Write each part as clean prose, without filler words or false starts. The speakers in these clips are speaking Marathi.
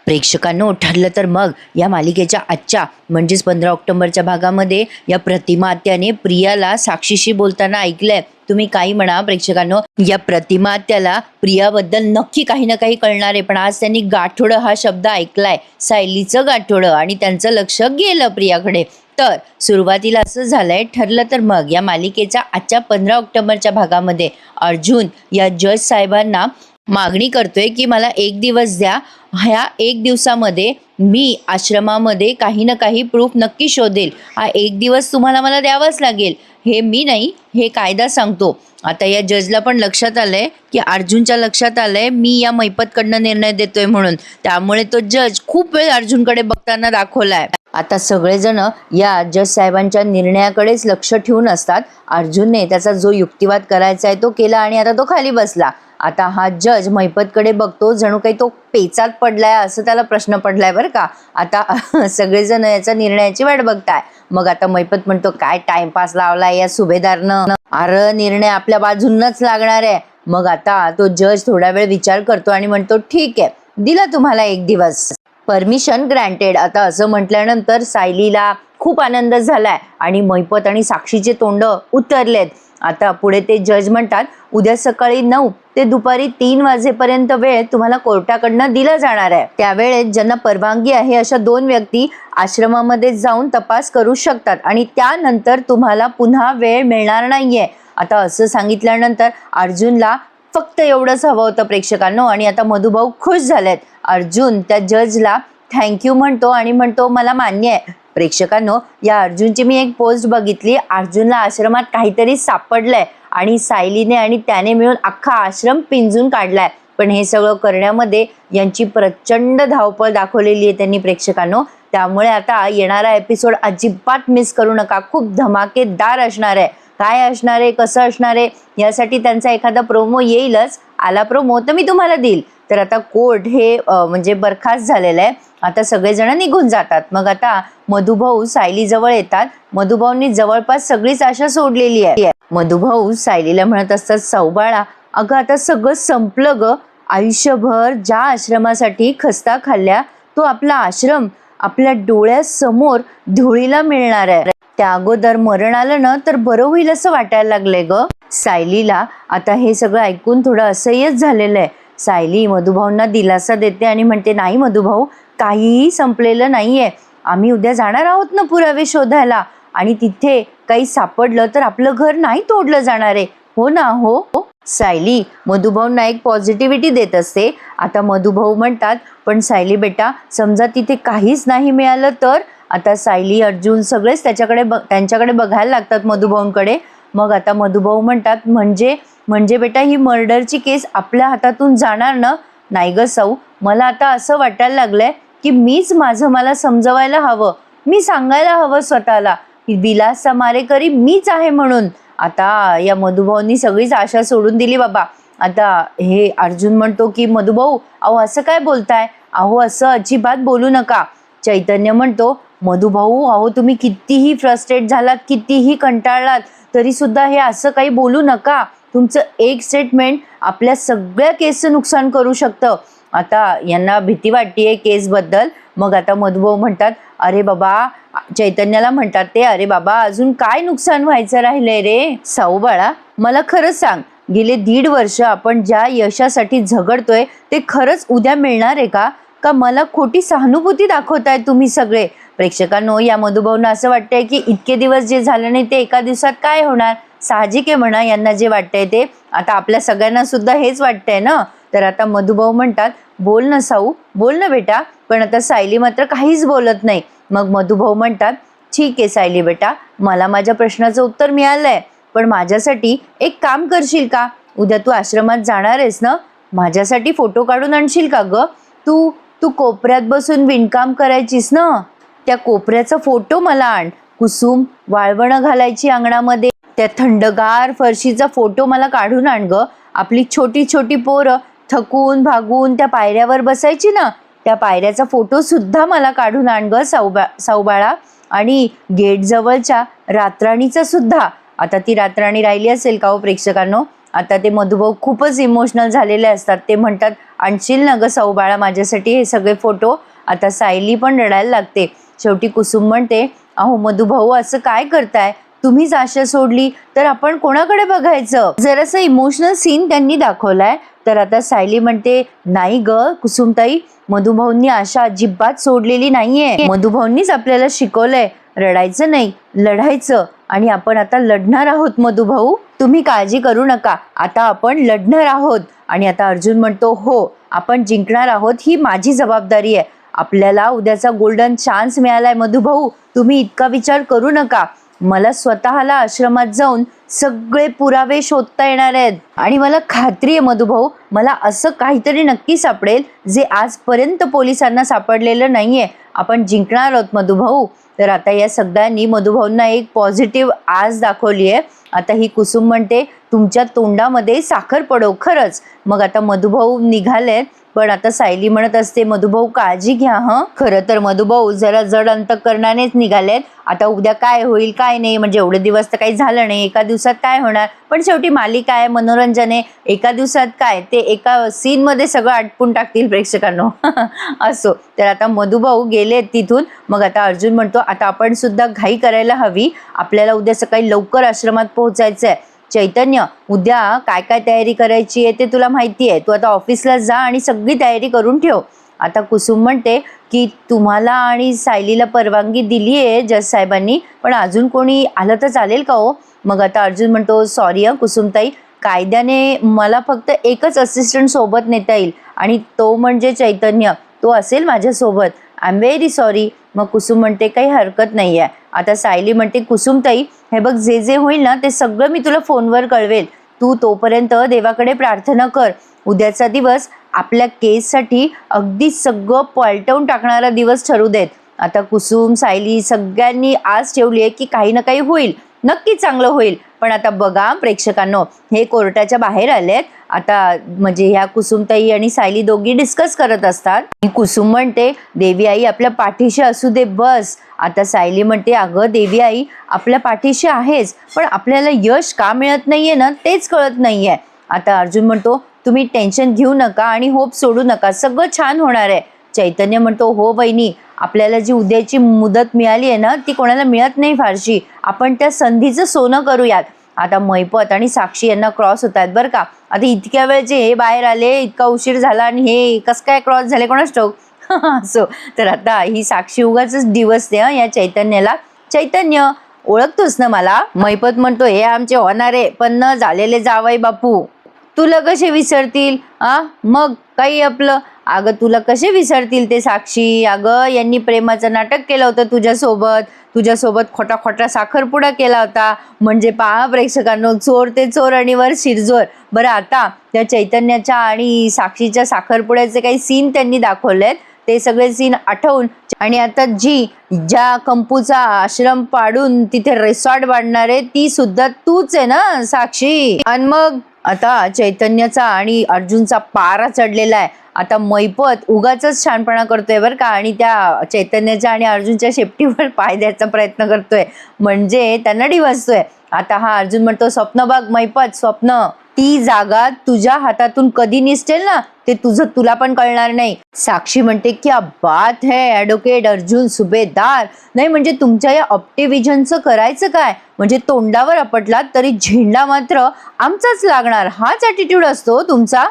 प्रेक्षकांनो, ठरलं तर मग या मालिकेच्या आजच्या म्हणजेच 15 ऑक्टोबरच्या भागामध्ये या प्रतिमा आत्याने प्रियाला साक्षीशी बोलताना ऐकलंय. तुम्ही काही म्हणा प्रेक्षकांनो, या प्रतिमा आत्याला प्रियाबद्दल नक्की काही ना काही कळणार आहे. पण आज त्यांनी गाठोडं हा शब्द ऐकलाय, सायलीचं गाठोडं, आणि त्यांचं लक्ष गेलं प्रियाकडे. तर सुरुवातीला असं झालंय, ठरलं तर मग या मालिकेच्या आजच्या 15 ऑक्टोबरच्या भागामध्ये अर्जुन या जज साहेबांना मागणी करतोय की मला 1 दिवस द्या. ह्या 1 दिवसामध्ये मी आश्रमामध्ये काही ना काही प्रूफ नक्की शोधेल. हा 1 दिवस तुम्हाला मला द्यावाच लागेल. हे मी नाही, हे कायदा सांगतो. आता या जजला पण लक्षात आलंय की अर्जुनच्या लक्षात आलंय मी या मैपतकडनं निर्णय देतोय म्हणून. त्यामुळे तो जज खूप वेळ अर्जुनकडे बघताना दाखवलाय. आता सगळेजण या जज साहेबांच्या निर्णयाकडेच लक्ष ठेवून असतात. अर्जुनने त्याचा जो युक्तिवाद करायचा आहे तो केला आणि आता तो खाली बसला. आता हा जज मैपतकडे बघतो, जणू काही तो पेचात पडलाय असं त्याला प्रश्न पडलाय बरं का. आता सगळेजण याचा निर्णयाची वाट बघताय. मग आता मैपत म्हणतो, काय टाइमपास लावलाय या सुभेदारनं, अरे निर्णय आपल्या बाजूनच लागणार आहे. मग आता तो जज थोडा वेळ विचार करतो आणि म्हणतो, ठीक आहे, दिला तुम्हाला 1 दिवस, परमिशन ग्रँटेड. आता असं म्हटल्यानंतर सायलीला खूप आनंद झालाय आणि मैपत आणि साक्षीचे तोंड उतरलेत. आता पुढे ते जज म्हणतात, उद्या सकाळी 9 ते दुपारी 3 वाजेपर्यंत वेळ तुम्हाला कोर्टाकडनं दिला जाणार आहे. त्यावेळेत ज्यांना परवानगी आहे अशा 2 व्यक्ती आश्रमामध्ये जाऊन तपास करू शकतात आणि त्यानंतर तुम्हाला पुन्हा वेळ मिळणार नाहीये. आता असं सांगितल्यानंतर अर्जुनला फक्त एवढंच हवं होतं प्रेक्षकांनो. आणि आता मधुभाऊ खुश झालेत. अर्जुन त्या जजला थँक्यू म्हणतो आणि म्हणतो, मला मान्य आहे. प्रेक्षकांनो, या अर्जुनची मी एक पोस्ट बघितली. अर्जुनला आश्रमात काहीतरी सापडलंय आणि सायलीने आणि त्याने मिळून अख्खा आश्रम पिंजून काढलाय. पण हे सगळं करण्यामध्ये यांची प्रचंड धावपळ दाखवलेली आहे त्यांनी प्रेक्षकांनो. त्यामुळे आता येणारा एपिसोड अजिबात मिस करू नका. खूप धमाकेदार असणार आहे. काय असणार आहे, कसं असणार आहे, यासाठी त्यांचा एखादा प्रोमो येईलच. आला प्रोमो तर मी तुम्हाला देईल. तर आता कोर्ट हे म्हणजे बरखास्त झालेलं आहे. आता सगळेजण निघून जातात. मग आता मधुभाऊ सायली जवळ येतात. मधुभाऊंनी जवळपास सगळीच आशा सोडलेली आहे. मधुभाऊ सायलीला म्हणत असतात, सौबाळा, अगं आता सगळं संपलं ग. आयुष्यभर ज्या आश्रमासाठी खस्ता खाल्ल्या तो आपला आश्रम आपल्या डोळ्यासमोर धुळीला मिळणार आहे. त्या अगोदर मरण आलं ना तर बरं होईल असं वाटायला लागलंय ग. सायलीला आता हे सगळं ऐकून थोडं असह्यच झालेलं आहे. सायली मधुभाऊंना दिलासा देते आणि म्हणते, नाही मधुभाऊ, काहीही संपलेलं नाहीये. आम्ही उद्या जाणार आहोत ना पुरावे शोधायला, आणि तिथे काही सापडलं तर आपलं घर नाही तोडलं जाणार आहे. हो ना? हो. सायली मधुभाऊंना एक पॉझिटिव्हिटी देत असते. आता मधुभाऊ म्हणतात, पण सायली बेटा, समजा तिथे काहीच नाही मिळालं तर? आता सायली अर्जुन सगळेच त्यांच्याकडे बघायला लागतात मधुभाऊंकडे. मग आता मधुभाऊ म्हणतात, म्हणजे बेटा ही मर्डरची केस आपल्या हातातून जाणार ना? नाही ग सौ, मला आता असं वाटायला लागलंय की मीच मला समजवायला हवं. मी सांगायला हवं स्वतःला की दिलासा मारेकरी मीच आहे म्हणून. आता या मधुभाऊंनी सगळीच आशा सोडून दिली बाबा. आता हे अर्जुन म्हणतो की मधुभाऊ, अहो असं काय बोलताय? अहो असं अजिबात बोलू नका. चैतन्य म्हणतो, मधुभाऊ, अहो तुम्ही कितीही फ्रस्ट्रेट झालात, कितीही कंटाळलात, तरी सुद्धा हे असं काही बोलू नका. तुमचं एक स्टेटमेंट आपल्या सगळ्या केसचं नुकसान करू शकतं. आता यांना भीती वाटतेय केसबद्दल. मग आता मधुभाऊ म्हणतात, अरे बाबा, चैतन्याला म्हणतात ते, अरे बाबा अजून काय नुकसान व्हायचं राहिलंय रे? साऊ बाळा, मला खरंच सांग, गेले 1.5 वर्ष आपण ज्या यशासाठी झगडतोय ते खरंच उद्या मिळणार आहे का? का मला खोटी सहानुभूती दाखवताय तुम्ही सगळे? प्रेक्षकांनो, या मधुभाऊंना असं वाटतंय की इतके दिवस जे झालं नाही ते एका दिवसात काय होणार? साहजिक आहे म्हणा यांना जे वाटतंय ते. आता आपल्या सगळ्यांना सुद्धा हेच वाटतंय ना. तर आता मधुभाऊ म्हणतात, बोल ना साऊ, बोल ना बेटा. पण आता सायली मात्र काहीच बोलत नाही. मग मधुभाऊ म्हणतात, ठीक आहे सायली बेटा, मला माझ्या प्रश्नाचं उत्तर मिळालंय, पण माझ्यासाठी एक काम करशील का? उद्या तू आश्रमात जाणार आहेस ना, माझ्यासाठी फोटो काढून आणशील का ग? तू कोपऱ्यात बसून विणकाम करायचीस ना, त्या कोपऱ्याचा फोटो मला आण. कुसुम वाळवणं घालायची अंगणामध्ये, त्या थंडगार फरशीचा फोटो मला काढून आण ग. आपली छोटी छोटी पोरं थकून भागून त्या पायऱ्यावर बसायची ना, त्या पायऱ्याचा फोटो सुद्धा मला काढून आण ग साऊबाळा. आणि गेट जवळच्या रातराणीचा सुद्धा. आता ती रातराणी राहिली असेल का हो प्रेक्षकांनो? आता ते मधुभाऊ खूपच इमोशनल झालेले असतात. ते म्हणतात, आणशील ना ग सौबाळा माझ्यासाठी हे सगळे फोटो. आता सायली पण रडायला लागते. शेवटी कुसुम म्हणते, अहो मधुभाऊ असं काय करताय, तुम्हीच आशा सोडली तर आपण कोणाकडे बघायचं. जरासं इमोशनल सीन त्यांनी दाखवलाय. तर आता सायली म्हणते, नाही ग कुसुमताई, मधुभाऊंनी आशा अजिबात सोडलेली नाहीये. मधुभाऊंनीच आपल्याला शिकवलंय रडायचं नाही, लढायचं. आणि आपण आता लढणार आहोत मधुभाऊ, तुम्ही काळजी करू नका, आता आपण लढणार आहोत. आणि आता अर्जुन म्हणतो, हो आपण जिंकणार आहोत, ही माझी जबाबदारी आहे. आपल्याला उद्याचा गोल्डन चान्स मिळालाय मधुभाऊ, तुम्ही इतका विचार करू नका. मला स्वतःला आश्रमात जाऊन सगळे पुरावे शोधता येणार आहेत. आणि मला खात्री आहे मधुभाऊ, मला असं काहीतरी नक्की सापडेल जे आजपर्यंत पोलिसांना सापडलेलं नाहीये. आपण जिंकणार आहोत मधुभाऊ. तर आता या सगळ्यांनी मधुभाऊंना एक पॉझिटिव्ह आज दाखवली आहे. आता ही कुसुम म्हणते, तुमच्या तोंडामध्ये साखर पडो खरंच. मग आता मधुभाऊ निघालेत. पण आता सायली म्हणत असते, मधुभाऊ काळजी घ्या हं. खरं तर मधुभाऊ जरा जड अंतकरणानेच निघालेत. आता उद्या काय होईल काय नाही, म्हणजे एवढे दिवस तर काही झालं नाही, एका दिवसात काय होणार. पण शेवटी मालिका आहे, मनोरंजन आहे, एका दिवसात काय ते एका सीन मध्ये सगळं आटपून टाकतील प्रेक्षकांनो. असो. तर आता मधुभाऊ गेलेत तिथून. मग आता अर्जुन म्हणतो, आता आपण सुद्धा घाई करायला हवी, आपल्याला उद्या सकाळी लवकर आश्रमात पोहोचायचंय. चैतन्य, उद्या काय काय तयारी करायची आहे ते तुला माहिती आहे, तू आता ऑफिसला जा आणि सगळी तयारी करून ठेव. आता कुसुम म्हणते की तुम्हाला आणि सायलीला परवानगी दिली आहे जज साहेबांनी, पण अजून कोणी आलं तर चालेल का हो. मग आता अर्जुन म्हणतो, सॉरी कुसुमताई, कायद्याने मला फक्त एकच असिस्टंट सोबत नेता येईल आणि तो म्हणजे चैतन्य, तो असेल माझ्यासोबत. I am very sorry. मग कुसुम म्हणते, काही हरकत नाही आहे. आता सायली म्हणते, कुसुमताई हे बघ, जे जे होईल ना ते सगळं मी तुला फोनवर कळवेल, तू तोपर्यंत देवाकडे प्रार्थना कर. उद्याचा दिवस आपल्या केससाठी अगदी सगळं पलटवून टाकणारा दिवस ठरू देत. आता कुसुम, सायली सगळ्यांनी आज ठेवली आहे की काही ना काही होईल, नक्की चांगलं होईल. पण आता बघा प्रेक्षकांनो, हे कोर्टाच्या बाहेर आलेत. आता म्हणजे ह्या कुसुमताई आणि सायली दोघी डिस्कस करत असतात. कुसुम म्हणते, देवी आई आपल्या पाठीशी असू दे बस. आता सायली म्हणते, अगं देवी आई आपल्या पाठीशी आहेच, पण आपल्याला यश का मिळत नाहीये ना तेच कळत नाहीये. आता अर्जुन म्हणतो, तुम्ही टेन्शन घेऊ नका आणि होप सोडू नका, सगळं छान होणार आहे. चैतन्य म्हणतो, हो बहिणी, आपल्याला जी उद्याची मुदत मिळाली आहे ना ती कोणाला मिळत नाही फारशी, आपण त्या संधीचं सोनं करूयात. आता मैपत आणि साक्षी यांना क्रॉस होत आहेत बरं का. आता इतक्या वेळचे हे बाहेर आले, इतका उशीर झाला आणि हे कसं काय क्रॉस झाले कोणाच ठाऊक. असो. तर आता ही साक्षी उगाच दिवस दे या चैतन्याला. चैतन्य, ओळखतोस ना मला. मैपत म्हणतो, हे आमचे होणारे पण न झालेले जावई बापू, तुला कसे विसरतील. मग काही आपलं, अगं तुला कसे विसरतील ते साक्षी. अगं यांनी प्रेमाचं नाटक केलं होतं तुझ्यासोबत खोटा खोटा साखरपुडा केला होता. म्हणजे पहा प्रेक्षकांनो, चोर ते चोर आणि वर शिरजोर. बरं, आता त्या चैतन्याच्या आणि साक्षीच्या साखरपुड्याचे काही सीन त्यांनी दाखवलेत, ते सगळे सीन आठवून. आणि आता ज्या कंपूचा आश्रम पाडून तिथे रिसॉर्ट बांधणार आहे ती सुद्धा तूच आहे ना साक्षी. आणि मग आता चैतन्याचा आणि अर्जुनचा पारा चढलेला आहे. आता मैपत उगाच छानपणा करतोय बरं का, आणि त्या चैतन्याच्या आणि अर्जुनच्या शेपटीवर पाय द्यायचा प्रयत्न करतोय, म्हणजे त्यांना डिवचतोय. आता हा अर्जुन म्हणतो, स्वप्न बघ मैपत, स्वप्न, ती जागा तुझ्या हातातून कधी निसटेल ना ते तुला पण कळणार नाही. साक्षी म्हणते, क्या बात है ॲडव्होकेट अर्जुन सुभेदार. नाही म्हणजे तुमच्या या ऑप्टिव्हिजनचं करायचं काय, म्हणजे तोंडावर आपटलात तरी झेंडा मात्र आमचाच लागणार, हाच ॲटिट्यूड असतो तुमचा.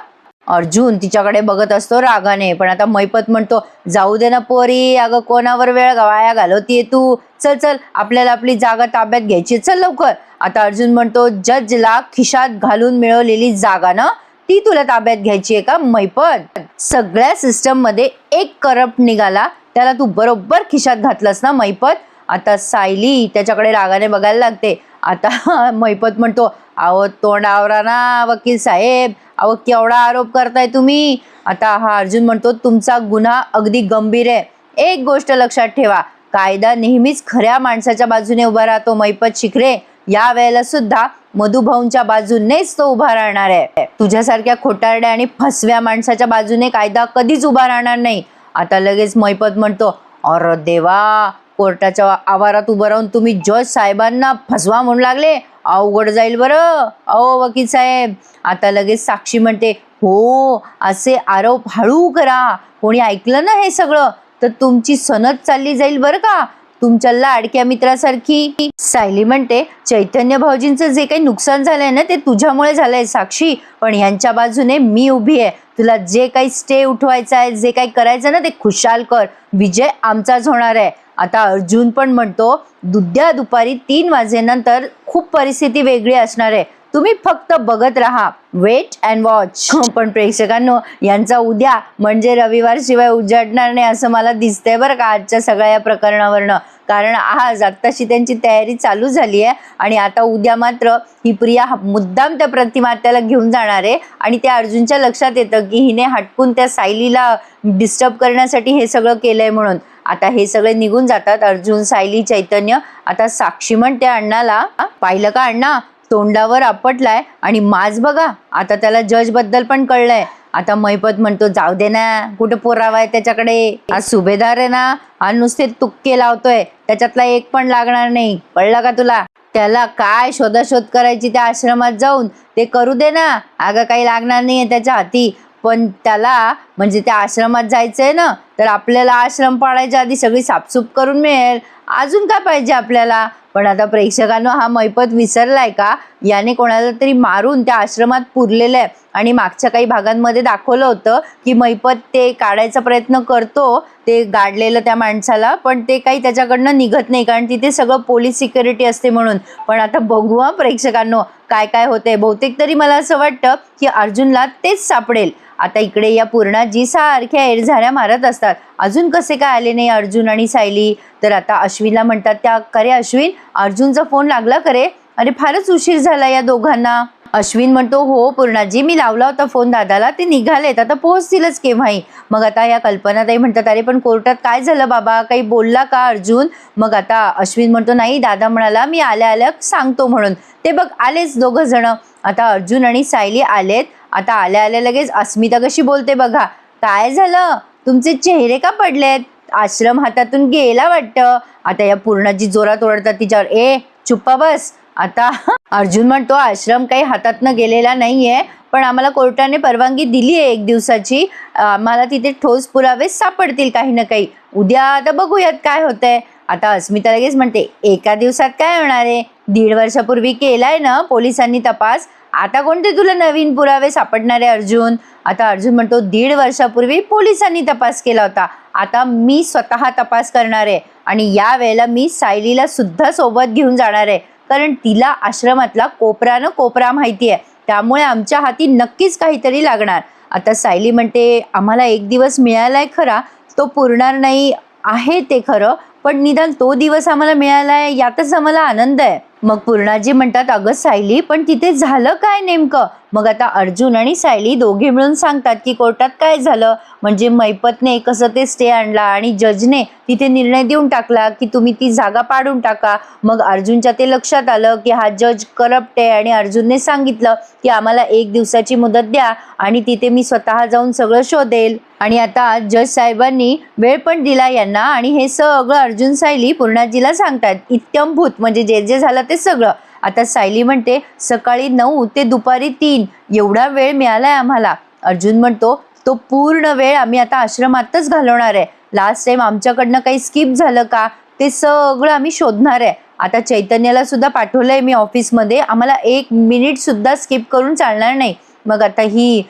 अर्जुन तिच्याकडे बघत असतो रागाने. पण आता मैपत म्हणतो, जाऊ दे ना पोरी, अगं कोणावर वेळ वाया घालवतीये तू, चल चल आपल्याला आपली जागा ताब्यात घ्यायची, चल लवकर. आता अर्जुन म्हणतो, जजला खिशात घालून मिळवलेली जागा ना ती तुला ताब्यात घ्यायची आहे का मैपत. सगळ्या सिस्टम मध्ये एक करप्ट निघाला, त्याला तू बरोबर खिशात घातलंस ना मैपत. आता सायली त्याच्याकडे रागाने बघायला लागते. आता मैपत म्हणतो, अहो तोंड आवरा ना वकील साहेब, अहो केवढा आरोप करताय तुम्ही. आता हा अर्जुन म्हणतो, तुमचा गुन्हा अगदी गंभीर आहे. एक गोष्ट लक्षात ठेवा, कायदा नेहमीच खऱ्या माणसाच्या बाजूने उभा राहतो मैपत शिखरे. या वेळेला सुद्धा मधुभाऊंच्या बाजूनेच तो उभा राहणार आहे. तुझ्यासारख्या खोटारड्या आणि फसव्या माणसाच्या बाजूने कायदा कधीच उभा राहणार नाही. आता लगेच मैपत म्हणतो, अरे देवा, कोर्टाच्या आवारात उभं राहून तुम्ही जज साहेबांना फसवा म्हणू लागले, अवघड जाईल बरं अहो वकील साहेब. आता लगेच साक्षी म्हणते, हो, असे आरोप हळू करा. कोणी ऐकलं ना हे सगळं तर तुमची सनद चालली जाईल बरं का, तुमच्या लाडक्या मित्रासारखी. सायली म्हणते, चैतन्य भाऊजींचं जे काही नुकसान झालंय ना ते तुझ्यामुळे झालंय साक्षी, पण ह्यांच्या बाजूने मी उभी आहे. तुला जे काही स्टे उठवायचा आहे, जे काही करायचं ना ते खुशाल कर. विजय आमचाच होणार आहे. आता अर्जुन पण म्हणतो, उद्या दुपारी 3 वाजेनंतर खूप परिस्थिती वेगळी असणार आहे. तुम्ही फक्त बघत राहा, वेट अँड वॉच. पण प्रेक्षकांनो, यांचा उद्या म्हणजे रविवार शिवाय उजाडणार नाही असं मला दिसतंय बरं का आजच्या सगळ्या या प्रकरणावरनं. कारण आज आत्ताशी त्यांची तयारी चालू झाली आहे आणि आता उद्या मात्र ही प्रिया मुद्दाम त्या प्रतिमा त्याला घेऊन जाणार आहे आणि त्या अर्जुनच्या लक्षात येतं की हिने हटकून त्या सायलीला डिस्टर्ब करण्यासाठी हे सगळं केलंय म्हणून. आता हे सगळे निघून जातात, अर्जुन, सायली, चैतन्य. आता साक्षी म्हणते अण्णाला, पाहिलं का अण्णा, तोंडावर आपटलाय आणि माज बघा. आता त्याला जज बद्दल पण कळलंय. आता महिपत म्हणतो, जाऊ दे ना, कुठे पुरावा आहे त्याच्याकडे. हा सुभेदार आहे ना, हा नुसते तुक्के लावतोय, त्याच्यातला एक पण लागणार नाही, कळलं का तुला. त्याला काय शोधाशोध करायची त्या आश्रमात जाऊन ते करू दे ना. अगं काही लागणार नाहीये त्याच्या हाती. पण त्याला म्हणजे त्या आश्रमात जायचंय ना, तर आपल्याला आश्रम पाडायच्या आधी सगळी साफसूफ करून मिळेल. अजून काय पाहिजे आपल्याला. पण आता प्रेक्षकांनो, हा मैपत विसरलाय का, याने कोणाला तरी मारून त्या आश्रमात पुरलेलं आहे. आणि मागच्या काही भागांमध्ये दाखवलं होतं की मैपत ते काढायचा प्रयत्न करतो ते गाडलेलं त्या माणसाला, पण ते काही त्याच्याकडनं निघत नाही कारण तिथे सगळं पोलीस सिक्युरिटी असते म्हणून. पण आता बघू हा प्रेक्षकांनो काय काय होतंय. बहुतेक तरी मला असं वाटतं की अर्जुनला तेच सापडेल. आता इकडे या पूर्णाजी सारख्या एरझाऱ्या मारत असतात, अजून कसे काय आले नाही अर्जुन आणि सायली. तर आता अश्विनला म्हणतात त्या, करे अश्विन, अर्जुनचा फोन लागला करे, अरे फारच उशीर झाला या दोघांना. अश्विन म्हणतो, हो पूर्णाजी, मी लावला होता फोन दादाला, ते निघालेत, आता पोहोचतीलच केव्हाही. मग आता या कल्पनाताई म्हणतात, अरे पण कोर्टात काय झालं बाबा, काही बोलला का अर्जुन. मग आता अश्विन म्हणतो, नाही, दादा म्हणाला मी आल्या आल्या सांगतो म्हणून. ते बघ आलेच दोघं जण. आता अर्जुन आणि सायली आलेत. आता आल्या आल्या लगेच अस्मिता कशी बोलते बघा, काय झालं, तुमचे चेहरे का पडलेत, आश्रम हातातून गेला वाटतं. आता या पूर्णाजी जोरात ओरडतात तिच्यावर, ए चुप्पा बस. आता अर्जुन म्हणतो, आश्रम काही हातातनं गेलेला नाहीये, पण आम्हाला कोर्टाने परवानगी दिली आहे 1 दिवसाची. आम्हाला तिथे ठोस पुरावे सापडतील काही ना काही. उद्या आता बघूयात काय होतंय. आता अस्मिता लगेच म्हणते, 1 दिवसात काय होणार आहे, 1.5 वर्षापूर्वी केलाय ना पोलिसांनी तपास, आता कोणते तुला नवीन पुरावे सापडणारे अर्जुन. आता अर्जुन म्हणतो, 1.5 वर्षापूर्वी पोलिसांनी तपास केला होता, आता मी स्वतः तपास करणार आहे आणि या वेळेला मी सायलीला सुद्धा सोबत घेऊन जाणार आहे, कारण तिला आश्रमातला कोपरा कोपरा माहिती आहे, त्यामुळे आमच्या हाती नक्कीच काहीतरी लागणार. आता सायली म्हणते, आम्हाला 1 दिवस मिळालाय खरा, तो पुरणार नाही आहे ते खरं, पण निदान तो दिवस आम्हाला मिळालाय यातच आम्हाला आनंद आहे. मग पूर्णाजी म्हणतात, अगं सायली, पण तिथे झालं काय नेमकं. मग आता अर्जुन आणि सायली दोघे मिळून सांगतात की कोर्टात काय झालं. म्हणजे मैपतने कसं ते स्टे आणला आणि जजने तिथे निर्णय देऊन टाकला की तुम्ही ती जागा पाडून टाका. मग अर्जुनच्या ते लक्षात आलं की हा जज करप्ट आहे आणि अर्जुनने सांगितलं की आम्हाला 1 दिवसाची मुदत द्या आणि तिथे मी स्वतः जाऊन सगळं शोधेल. आणि आता जज साहेबांनी वेळ पण दिला यांना आणि हे सगळं अर्जुन सायली पूर्णाजीला सांगतात, इत्थंभूत म्हणजे जे जे झालं ते सगळं. आता सायली म्हणते, सकाळी 9 ते दुपारी 3 एवढा वेळ मिळालाय आम्हाला. अर्जुन म्हणतो, तो पूर्ण वेळ आम्ही आता आश्रमातच घालवणार आहे. लास्ट टाइम आमच्याकडनं काही स्किप झालं का ते सगळं आम्ही शोधणार आहे. आता चैतन्याला सुद्धा पाठवलंय मी ऑफिसमध्ये, आम्हाला 1 मिनिट सुद्धा स्किप करून चालणार नाही. मग आता ही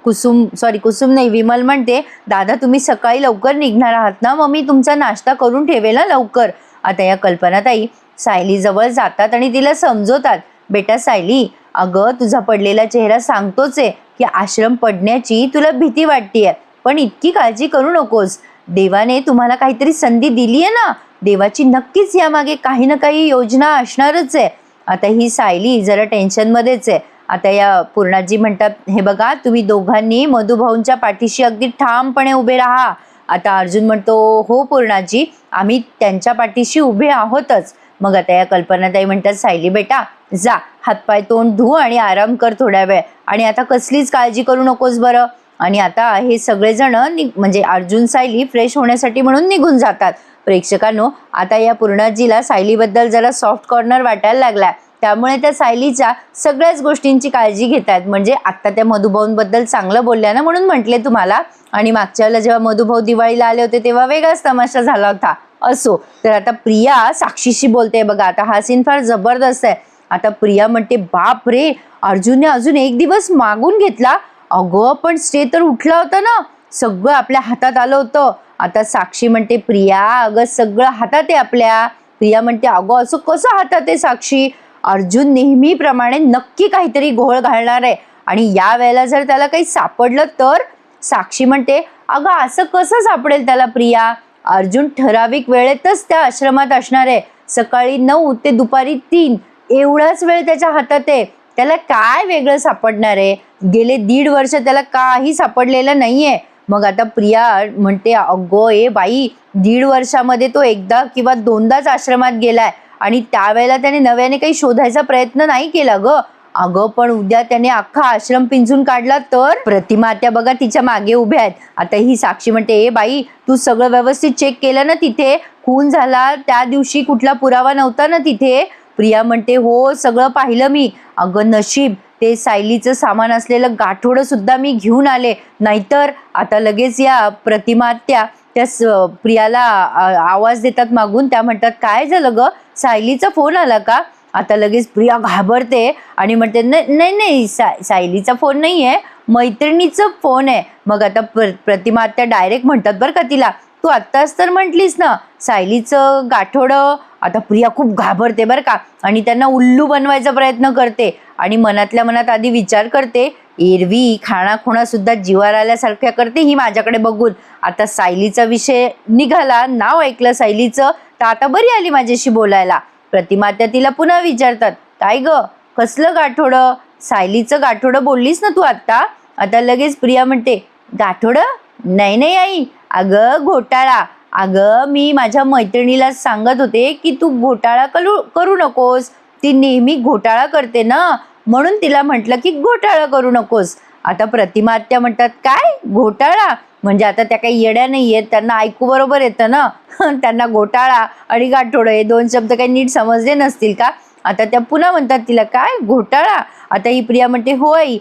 कुसुम नाही, विमल म्हणते, दादा तुम्ही सकाळी लवकर निघणार आहात ना, मग मी तुमचा नाश्ता करून ठेवेल ना लवकर. आता या कल्पनाताई सायली जवळ जातात आणि तिला समजवतात, बेटा सायली, अगं तुझा पडलेला चेहरा सांगतोच आहे की आश्रम पडण्याची तुला भीती वाटतेय, पण इतकी काळजी करू नकोस. देवाने तुम्हाला काहीतरी संधी दिली आहे ना, देवाची नक्कीच यामागे काही ना काही योजना असणारच आहे. आता ही सायली जरा टेन्शनमध्येच आहे. आता या पूर्णाजी म्हणतात, हे बघा तुम्ही दोघांनी मधुभाऊंच्या पाठीशी अगदी ठामपणे उभे राहा. आता अर्जुन म्हणतो, हो पूर्णाजी, आम्ही त्यांच्या पाठीशी उभे आहोतच. मग आता या कल्पनाताई म्हणतात, सायली बेटा जा, हातपाय तोंड धु आणि आराम कर थोड्या वेळ, आणि आता कसलीच काळजी करू नकोस बरं. आणि आता हे सगळेजण म्हणजे अर्जुन सायली फ्रेश होण्यासाठी म्हणून निघून जातात. प्रेक्षकांनो, आता या पूर्णाजीला सायलीबद्दल जरा सॉफ्ट कॉर्नर वाटायला लागला. त्यामुळे त्या सायलीच्या सगळ्याच गोष्टींची काळजी घेत आहेत. म्हणजे आता त्या मधुभाऊंबद्दल चांगलं बोलल्या ना म्हणून म्हटले तुम्हाला. आणि मागच्या वेळेला जेव्हा मधुभाऊ दिवाळीला आले होते तेव्हा वेगळाच तमाशा झाला होता. असो, तर आता प्रिया साक्षीशी बोलते बघा. आता हा सीन फार जबरदस्त आहे. आता प्रिया म्हणते, बाप रे, अर्जुनने अजून एक दिवस मागून घेतला. अगं पण स्टे तर उठला होता ना, सगळं आपल्या हातात आलं होतं. आता साक्षी म्हणते, प्रिया अगं सगळं हातात आहे आपल्या. प्रिया म्हणते, अगं असं कसं हातात आहे साक्षी, अर्जुन नेहमीप्रमाणे नक्की काहीतरी घोळ घालणार आहे आणि या वेळेला जर त्याला काही सापडलं तर. साक्षी म्हणते, अगं असं कसं सापडेल त्याला प्रिया, अर्जुन ठराविक वेळेतच त्या आश्रमात असणार आहे. सकाळी 9 ते दुपारी 3 एवढाच वेळ त्याच्या हातात आहे. त्याला काय वेगळं सापडणार आहे, गेले 1.5 वर्ष त्याला काही सापडलेलं नाहीये. मग आता प्रिया म्हणते, अगो ए बाई, 1.5 वर्षामध्ये तो एकदा किंवा 2दाच आश्रमात गेलाय आणि त्यावेळेला त्याने नव्याने काही शोधायचा प्रयत्न नाही केला ग. अगं पण उद्या त्याने अख्खा आश्रम पिंजून काढला तर. प्रतिमा त्या बघा तिच्या मागे उभ्या आहेत. आता ही साक्षी म्हणते, ए बाई, तू सगळं व्यवस्थित चेक केलं ना, तिथे खून झाला त्या दिवशी कुठला पुरावा नव्हता ना तिथे. प्रिया म्हणते, हो सगळं पाहिलं मी. अगं नशीब ते सायलीचं सामान असलेलं गाठोडं सुद्धा मी घेऊन आले, नाहीतर. आता लगेच या प्रतिमा त्या प्रियाला आवाज देतात मागून. त्या म्हणतात, काय झालं ग, सायलीचा फोन आला का. आता लगेच प्रिया घाबरते आणि म्हणते, नाही नाही सायलीचा फोन नाही आहे, मैत्रिणीचा फोन आहे. मग आता प्रतिमा त्या डायरेक्ट म्हणतात बरं का तिला, तू आत्ताच तर म्हटलीस ना सायलीचं गाठोडं. आता प्रिया खूप घाबरते बरं का आणि त्यांना उल्लू बनवायचा प्रयत्न करते आणि मनातल्या मनात आधी विचार करते, एरवी खाणाखुणा सुद्धा जीवावर आल्यासारख्या करते ही माझ्याकडे बघून. आता सायलीचा विषय निघाला, नाव ऐकलं सायलीचं, तर आता बरी आली माझ्याशी बोलायला. प्रतिमा त्या तिला पुन्हा विचारतात, काय ग, कसलं गाठोडं, सायलीचं गाठोडं बोललीस ना तू आत्ता. आता लगेच प्रिया म्हणते, गाठोडं नाही नाही आई, अगं घोटाळा. अगं मी माझ्या मैत्रिणीला सांगत होते की तू घोटाळा करू नकोस, ती नेहमी घोटाळा करते ना, म्हणून तिला म्हटलं की घोटाळा करू नकोस. आता प्रतिमा आत्या म्हणतात, काय घोटाळा, म्हणजे आता त्या काही येड्या नाही आहेत, त्यांना ऐकू बरोबर येतं ना. त्यांना घोटाळा आणि गाठोडं हे 2 शब्द काही नीट समजले नसतील का. आता त्या पुन्हा म्हणतात तिला, काय घोटाळा. आता ही प्रिया म्हणते, होय,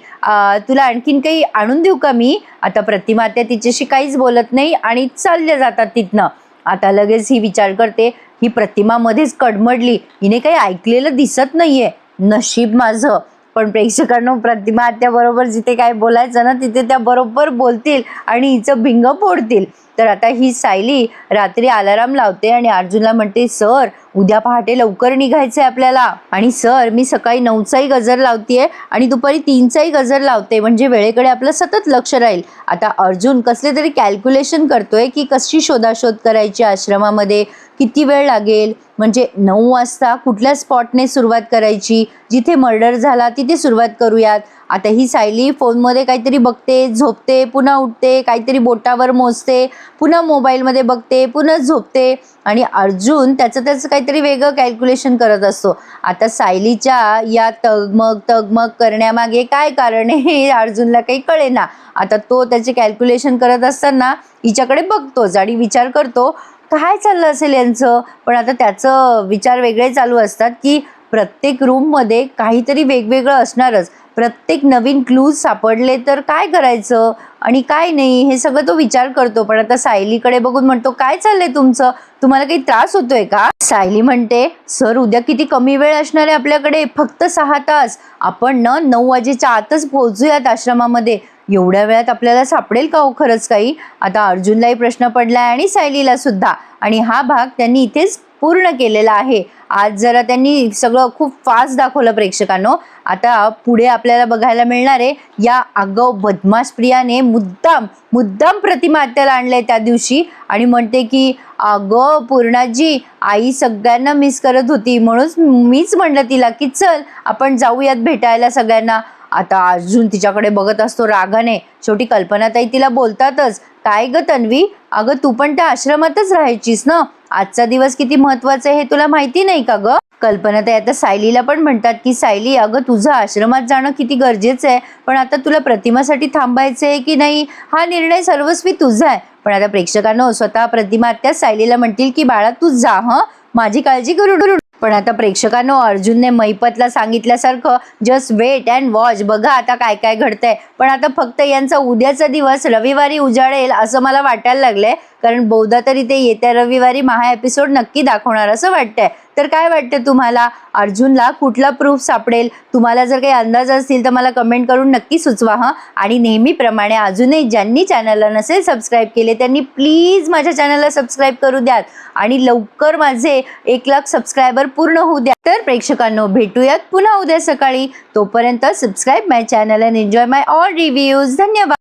तुला आणखीन काही आणून देऊ का मी. आता प्रतिमा त्या तिच्याशी काहीच बोलत नाही आणि चालले जातात तिथनं. आता लगेच ही विचार करते, ही प्रतिमा मध्येच कडमडली, हिने काही ऐकलेलं दिसत नाहीये, नशीब माझं. पण प्रेक्षकांनो, प्रतिमा आत्या बरोबर जिथे काय बोलायचं ना तिथे त्या बरोबर बोलतील आणि हिचं भिंग फोडतील. तर आता ही सायली रात्री अलाराम लावते आणि अर्जुनला म्हणते, सर उद्या पहाटे लवकर निघायचंय आपल्याला. आणि सर मी सकाळी 9चाही गजर लावतेय आणि दुपारी 3चाही गजर लावते, म्हणजे वेळेकडे आपलं सतत लक्ष राहील. आता अर्जुन कसले तरी कॅल्क्युलेशन करतोय की कशी शोधाशोध करायची आश्रमामध्ये, किती वेळ लागेल, म्हणजे 9 वाजता कुठल्या स्पॉटने सुरुवात करायची, जिथे मर्डर झाला तिथे सुरुवात करूयात. आता ही सायली फोनमध्ये काहीतरी बघते, झोपते, पुन्हा उठते, काहीतरी बोटावर मोजते, पुन्हा मोबाईलमध्ये बघते, पुन्हा झोपते आणि अर्जुन त्याचं काहीतरी वेगळं कॅल्क्युलेशन करत असतो. आता सायलीच्या या तगमग करण्यामागे काय कारण आहे हे अर्जुनला काही कळेना. आता तो त्याचे कॅल्क्युलेशन करत असताना हिच्याकडे बघतोच आणि विचार करतो, काय चाललं असेल यांचं. पण आता त्याचं विचार वेगळे चालू असतात की प्रत्येक रूममध्ये काहीतरी वेगवेगळं असणारच, प्रत्येक नवीन क्लूज सापडले तर काय करायचं आणि काय नाही हे सगळं तो विचार करतो. पण आता सायलीकडे बघून म्हणतो, काय चाललंय तुमचं, तुम्हाला काही त्रास होतोय का. सायली म्हणते, सर उद्या किती कमी वेळ असणार आहे आपल्याकडे, फक्त 6 तास. आपण 9 वाजेच्या आतच पोहोचूयात आश्रमामध्ये, एवढ्या वेळात आपल्याला सापडेल का हो खरंच काही. आता अर्जुनलाही प्रश्न पडलाय आणि सायलीला सुद्धा. आणि हा भाग त्यांनी इथेच पूर्ण केलेला आहे. आज जरा त्यांनी सगळं खूप फास्ट दाखवलं प्रेक्षकांनो. आता पुढे आपल्याला बघायला मिळणार आहे या आगाऊ बदमाश प्रियाने मुद्दाम प्रतिमा आत्याला आणलंय त्या दिवशी आणि म्हणते की अगं पूर्णाजी, आई सगळ्यांना मिस करत होती, म्हणून मीच म्हणलं तिला की चल आपण जाऊयात भेटायला सगळ्यांना. आता अर्जुन तिच्याकडे बघत असतो रागाने. शेवटी कल्पनाताई तिला बोलतातच, काय ग तन्वी, अगं तू पण त्या आश्रमातच राहायचीस ना, आजचा दिवस किती महत्वाचा आहे हे तुला माहिती नाही का ग. कल्पनाताई आता सायलीला पण म्हणतात की सायली, अगं तुझं आश्रमात जाणं किती गरजेचं आहे, पण आता तुला प्रतिमासाठी थांबायचं आहे की नाही हा निर्णय सर्वस्वी तुझा आहे. पण आता प्रेक्षकांनो, स्वतः प्रतिमा त्या सायलीला म्हणतील की बाळा तू जा, माझी काळजी करू. पण आता प्रेक्षकांनो, अर्जुनने मैपतला सांगितल्यासारखं जस्ट वेट अँड वॉच, बघा आता काय काय घडतंय. पण आता फक्त यांचा उद्याचा दिवस रविवारी उजाडेल असं मला वाटायला लागलंय, कारण बहुधा तरी ते येत्या रविवारी महा एपिसोड नक्की दाखवणार असं वाटतंय. तर काय वाटतं तुम्हाला, अर्जुनला कुठला प्रूफ सापडेल? तुम्हाला जर काही अंदाज असतील तर मला कमेंट करून नक्की सुचवा हं. आणि नेहमीप्रमाणे अजूनही ज्यांनी चॅनलला नसेल सबस्क्राईब केले त्यांनी प्लीज माझ्या चॅनलला सबस्क्राईब करू द्यात आणि लवकर माझे 1,00,000 सबस्क्रायबर पूर्ण होऊ द्या. तर प्रेक्षकांनो, भेटूयात पुन्हा उद्या सकाळी. तोपर्यंत subscribe my channel and enjoy my all reviews. धन्यवाद.